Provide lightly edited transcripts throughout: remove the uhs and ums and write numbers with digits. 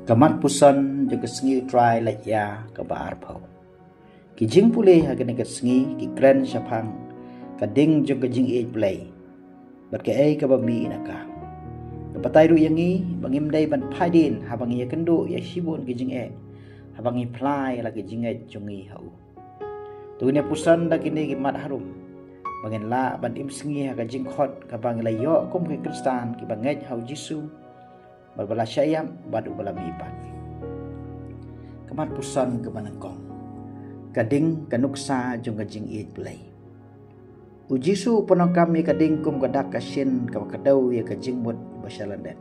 Kamat pusan juga sengi try like ya ke bar pau. Ki jing pulih hagen ke sengi ki grand syapang kading juga jing age play. Bat ke ai ka bami inaka. Kepatai ru yangi bangim dai ban phaidin habang ya kendo ya shibun ki jing e. Habang i fly lagi jing e jungi hau. Tu ne pusan da kini ki mat harum. Bangin la ban im sengi ha ka jing khot ka bang la yo kum ki kristan ki bangej hau jisu. Berbala syayam badu bala mipat. Kemat pusan ke manengkong. Kading kanuksa jung kajing iit play. Ujisu ponong kami kading kum kadak kasyin ka kadau ya kajing mut basyalandet.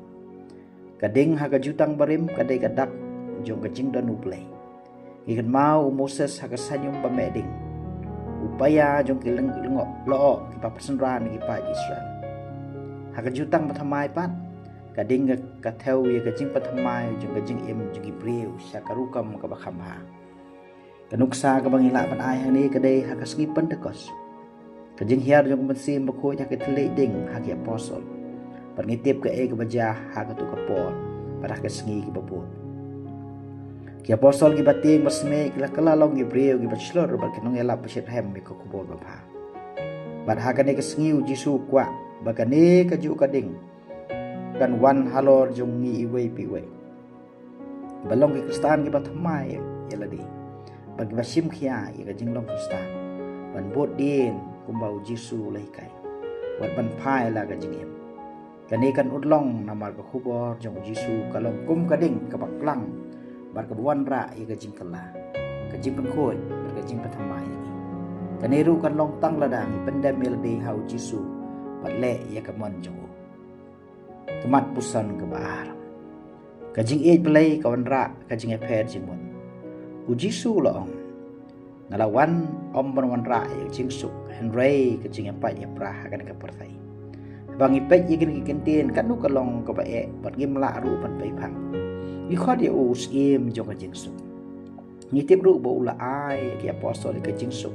Kading ha kajutang barim kadai kadak jung kajing donu play. Ikan mau Moses ha kasanyum pameding. Upaya jung kileng lengok loo ki papasenran ki pa Israel. Ha kajutang mathamai pat kading ka theo ye ka jing pathamai jung ka jing im jung ibreu syakarukam ka bakhamha kanuksa ka bangila pan ai hani kadai ha ka sngi pentekos ka jing hiar jung mensim bakoi ha ka thlei ding ha ki apostle par ngitip ka e ka baja ha ka tu ka por para ka sngi ki babot ki apostle ki bating masme ki la kala long ibreu ki bachelor bar kinong ela pasit hem mi ko kubor bapha bar ha ka ne ka sngi jisu kwa bakane ka ju ka ding kan wan halor jung ngi iwei piwei balong ki kristan ki bathamai yaladi bagi basim khia ya ka jinglong kristan ban bot din kumbau jisu lai kai wat ban phai la ka jingem kani kan udlong namar ka khubor jung jisu kalong kum kading ka baklang bar ka buan ra ya ka jingkala ka jing pengkhoi bar ka jing pathamai ni kani ru kan long tang ladang pendam meldi hau jisu bat le ya ka mon jung kemat pusan ke bahar kajing ej pelai kawan rak kajing epher jimun ujisu loong ngalawan om banwan rak yang jing suk henry kajing epat ya prah akan ke pertai bang ipet yikin kintin kan nu kalong ke bae bat ngim la ru pan pai phang ni khot ya us im jong kajing suk ni tip ru bo la ai ki apostol kajing suk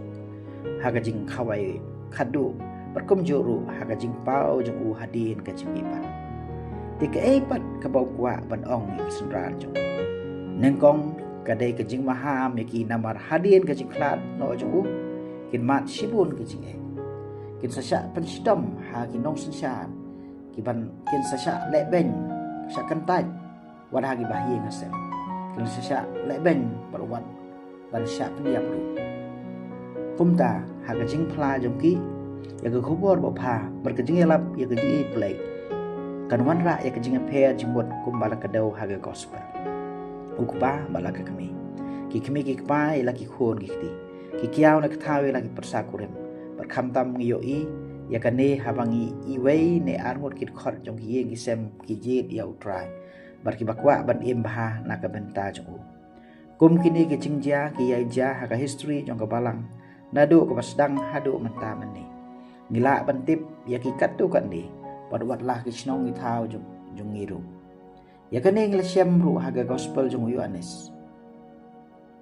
ha kajing khawai khadu berkum juru ha kajing pau jong u hadin kajing ipat Tika epat kabau kwa ban ong ni senran jong. Nengkong kadai kajing maham yaki namar hadin kajing klat no jong kin mat shibun kajing e. Kin sasya pensidom ha kin nong sensan. Kiban kin sasya lebeng sya kentai wad ha gi bahi ngasem. Kin sasya lebeng berwat ban sya peniap ru. Kumta ha kajing pla jong ki ya ke khubor bo pha berkajing elap ya kajing play. Kan wan ra ya kajing apher jimut kum bala kadau haga gospel ukpa bala ka kami ki kpa ila ki khon ki ti ki kiaw na ktawe la ki persa kurim bar kham tam ngiyo i ya kane habangi iwei ne armut kit khot jong ki yeng isem ki jit ya utrai bar ki bakwa ban im bah na ka benta jong kum kini ki jingja ki ya ja ha ka history jong ka balang nadu ka basdang hadu menta mani ngila ban tip ya ki katu kan ni Padwat lah kisnong itaw jung ngiru. Ya kaning lasyam ru haga gospel jung Yohanes.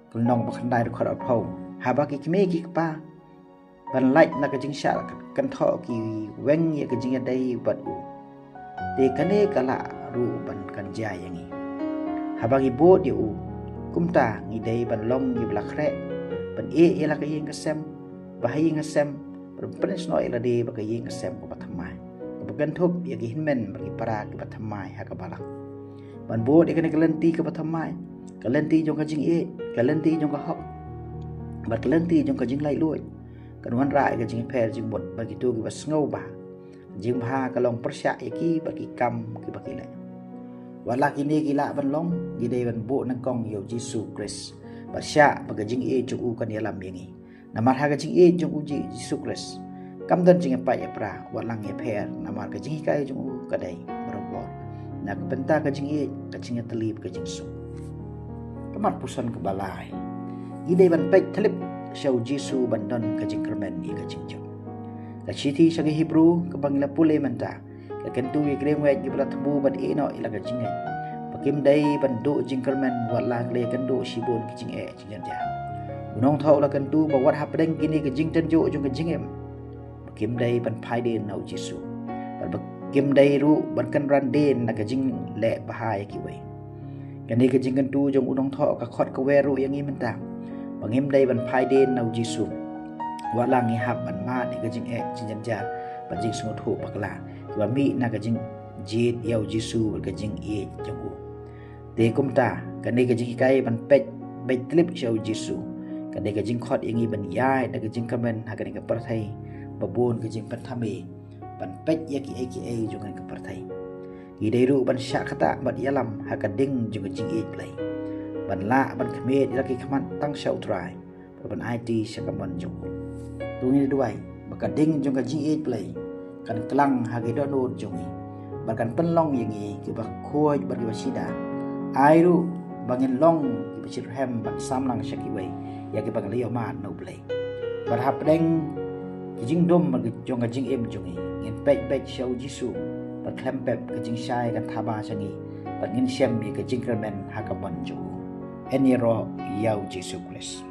Kulnong bakandai rukhat apau. Haba ki kime ki kpa. Ban like na kajing sya kan tho ki weng ya kajing adai bat u. Te kane kala ru ban kan ja yangi. Haba ki bot ya u. Kumta ngidai ban long gi blakre. Ban e ila ka yeng kasem. Bahayi ngasem. Berpenis no ila de baka yeng kasem ko pathamai. Bergantup ya gihinmen bagi para ke pathamai ha ka balak ban bo de kene kalenti ke pathamai kalenti jong kajing e kalenti jong ka hok bar kalenti jong kajing lai loi kan wan rai kajing pher jing bot bagi tu ki bas ngau ba jing bha kalong persya ya ki bagi kam ki bagi le wala kini kila ban long gi de ban bo nang kong yo jisu kris persya bagajing e jong u kan yalam yangi namar ha kajing e jong u jisu kris Kam dan jing apa ya pra walang ya pher namar ka jing kai jung kadai berobor na benta ka jing telip ka jing su kamar pusan ke balai ide ban pek telip syau jisu bandon ka jing kermen ni ka jing jong ka chiti sagi hebrew ka bangla pule menta ka kentu ye grem wet gi bla tbu ban eno ila ka jing pakim dai ban do jing kermen walang le kan do shibun ki jing jing ja unong thau la kentu ba wat hapdeng kini ka jing tenjo jung ka jing kim dai ban phai den nau jisu ban kim dai ru ban kan ran den na ka jing le bahaya ki wei Kan ni ke jing kan tu jong unong tho ka khot ka weru yang i mentang bangim dai ban phai den nau jisu wa lang i hab ban ma ni ke jing jin ja ban jing sungut hu pakla wa mi na ke jing jit yau jisu ke jing jong u te kum ta kan ni ke jing kai ban pet bet clip shau jisu kan ni ke jing khot yang i ban yai da ke jing kamen ha kan ni ke perthai babon ke jing pan thame ban pet yaki jong kan ke perthai Idairu ban syak kata bat yalam hakading juga jing play. Ban la ban kemit lagi keman tang syau try. Ban IT syakaman jong. Tungi duai bakading juga jing play. Kan kelang hagi donut jongi. Bahkan penlong yangi ke bak khoi bagi wasida. Airu bangin long ke bacir hem ban samlang syakiwai. Ya ke bang leo ma no play. Ban hapdeng jing dom bagi jonga jing jongi. Ngin pek syau jisu. Bat klempep ke jing syai kan thaba changi bat ngin syam ke jing kermen hakaman jo eni ro yau Jesu Christ